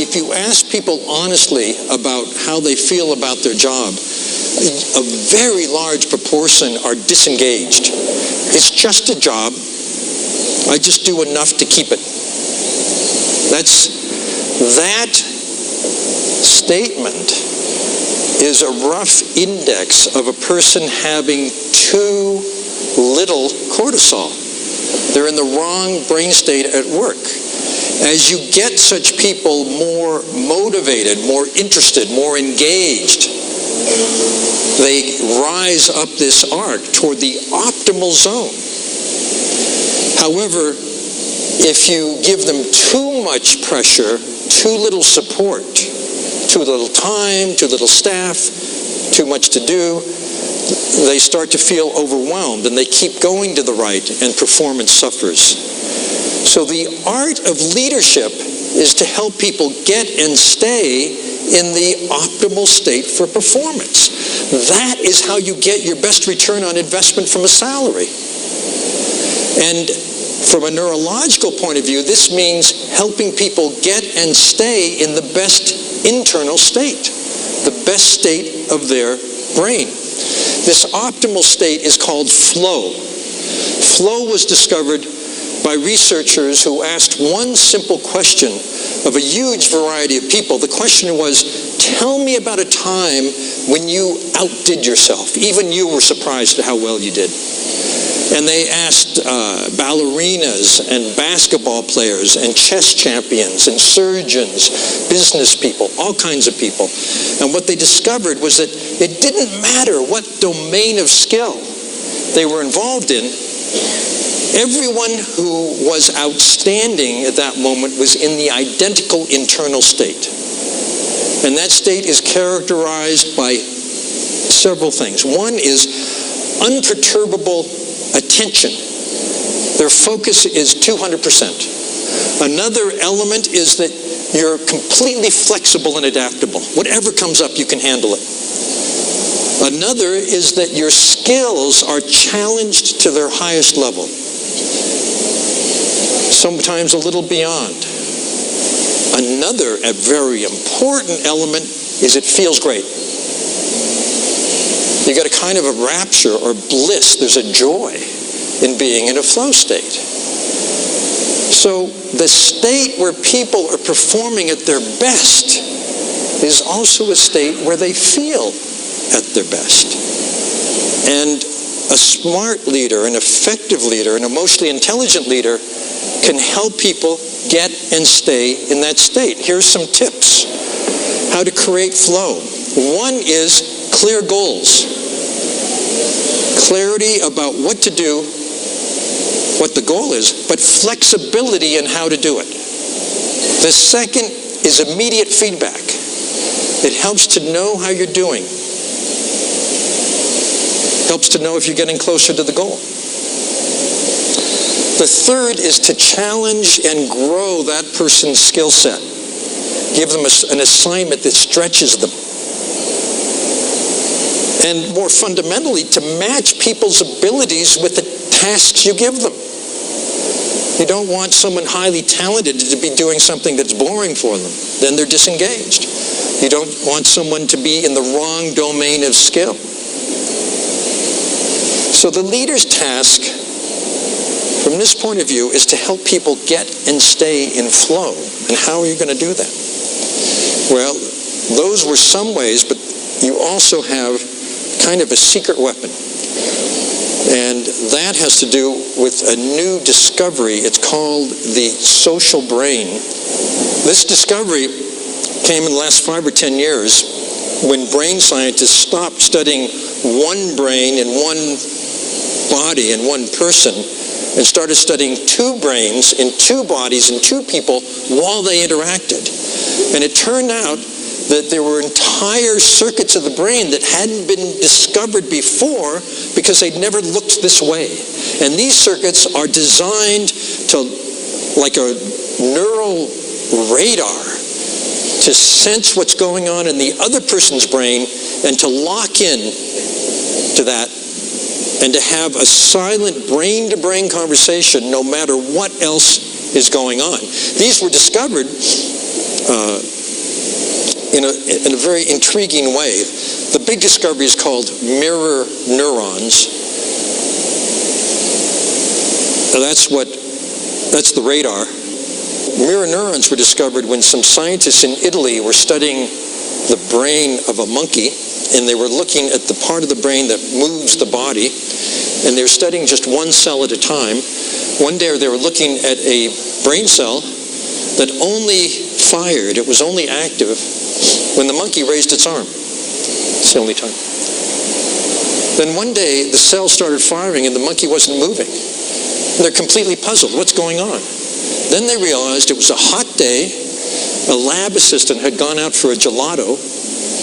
if you ask people honestly about how they feel about their job, a very large proportion are disengaged. It's just a job. I just do enough to keep it. That statement is a rough index of a person having too little cortisol. They're in the wrong brain state at work. As you get such people more motivated, more interested, more engaged, they rise up this arc toward the optimal zone. However, if you give them too much pressure, too little support, too little time, too little staff, too much to do, they start to feel overwhelmed and they keep going to the right and performance suffers. So the art of leadership is to help people get and stay in the optimal state for performance. That is how you get your best return on investment from a salary. And from a neurological point of view, this means helping people get and stay in the best internal state, the best state of their brain. This optimal state is called flow. Flow was discovered by researchers who asked one simple question of a huge variety of people. The question was, tell me about a time when you outdid yourself. Even you were surprised at how well you did. And they asked ballerinas and basketball players and chess champions and surgeons, business people, all kinds of people. And what they discovered was that it didn't matter what domain of skill they were involved in. Everyone who was outstanding at that moment was in the identical internal state. And that state is characterized by several things. One is unperturbable attention. Their focus is 200%. Another element is that you're completely flexible and adaptable. Whatever comes up, you can handle it. Another is that your skills are challenged to their highest level, sometimes a little beyond. Another, a very important element, is it feels great. You get a kind of a rapture or bliss. There's a joy in being in a flow state. So the state where people are performing at their best is also a state where they feel at their best. And a smart leader, an effective leader, an emotionally intelligent leader can help people get and stay in that state. Here's some tips. How to create flow. One is clear goals. Clarity about what to do, what the goal is, but flexibility in how to do it. The second is immediate feedback. It helps to know how you're doing. Helps to know if you're getting closer to the goal. The third is to challenge and grow that person's skill set. Give them an assignment that stretches them. And more fundamentally, to match people's abilities with the tasks you give them. You don't want someone highly talented to be doing something that's boring for them. Then they're disengaged. You don't want someone to be in the wrong domain of skill. So the leader's task, from this point of view, is to help people get and stay in flow. And how are you going to do that? Well, those were some ways, but you also have kind of a secret weapon. And that has to do with a new discovery. It's called the social brain. This discovery came in the last 5 or 10 years when brain scientists stopped studying one brain in one body in one person and started studying two brains in two bodies in two people while they interacted. And it turned out that there were entire circuits of the brain that hadn't been discovered before because they'd never looked this way. And these circuits are designed to, like a neural radar, to sense what's going on in the other person's brain and to lock in to that and to have a silent brain-to-brain conversation no matter what else is going on. These were discovered in a very intriguing way. The big discovery is called mirror neurons. That's the radar. Mirror neurons were discovered when some scientists in Italy were studying the brain of a monkey, and they were looking at the part of the brain that moves the body, and they were studying just one cell at a time. One day they were looking at a brain cell that only fired, it was only active when the monkey raised its arm. It's the only time. Then one day the cell started firing and the monkey wasn't moving. And they're completely puzzled. What's going on? Then they realized it was a hot day. A lab assistant had gone out for a gelato.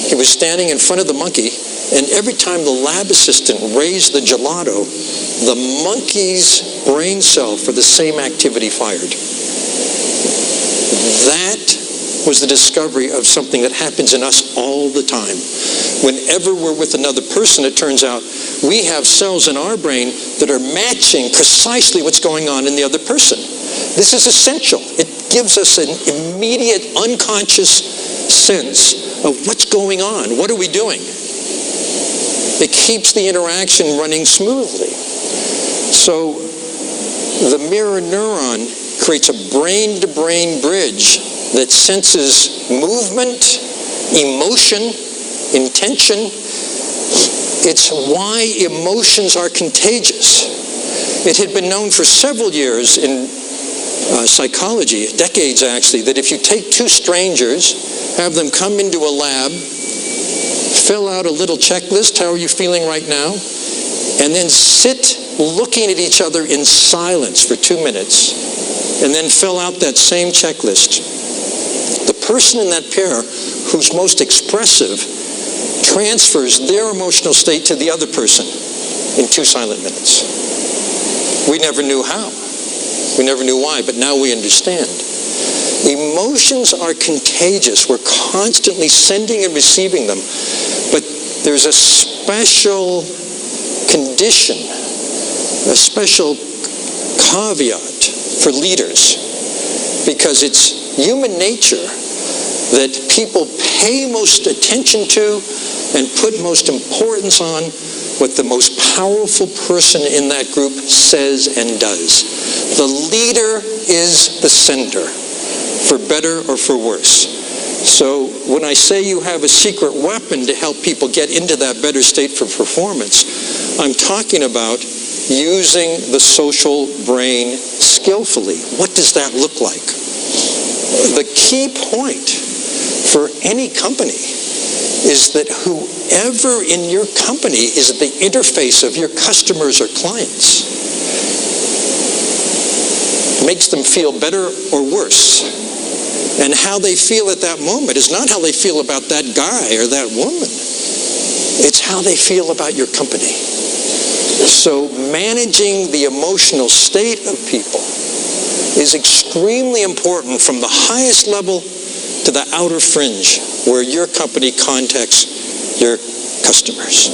He was standing in front of the monkey, and every time the lab assistant raised the gelato, the monkey's brain cell for the same activity fired. That was the discovery of something that happens in us all the time. Whenever we're with another person, it turns out we have cells in our brain that are matching precisely what's going on in the other person. This is essential. It gives us an immediate unconscious sense of what's going on. What are we doing? It keeps the interaction running smoothly. So the mirror neuron creates a brain-to-brain bridge that senses movement, emotion, intention. It's why emotions are contagious. It had been known for several years in psychology, decades actually, that if you take two strangers, have them come into a lab, fill out a little checklist, how are you feeling right now, and then sit looking at each other in silence for 2 minutes, and then fill out that same checklist. The person in that pair who's most expressive transfers their emotional state to the other person in 2 silent minutes. We never knew how. We never knew why, but now we understand. Emotions are contagious. We're constantly sending and receiving them. But there's a special condition, a special caveat for leaders, because it's human nature that people pay most attention to and put most importance on what the most powerful person in that group says and does. The leader is the sender, for better or for worse. So when I say you have a secret weapon to help people get into that better state for performance, I'm talking about using the social brain skillfully. What does that look like? The key point for any company is that whoever in your company is at the interface of your customers or clients makes them feel better or worse. And how they feel at that moment is not how they feel about that guy or that woman. It's how they feel about your company. So managing the emotional state of people is extremely important from the highest level to the outer fringe where your company contacts your customers.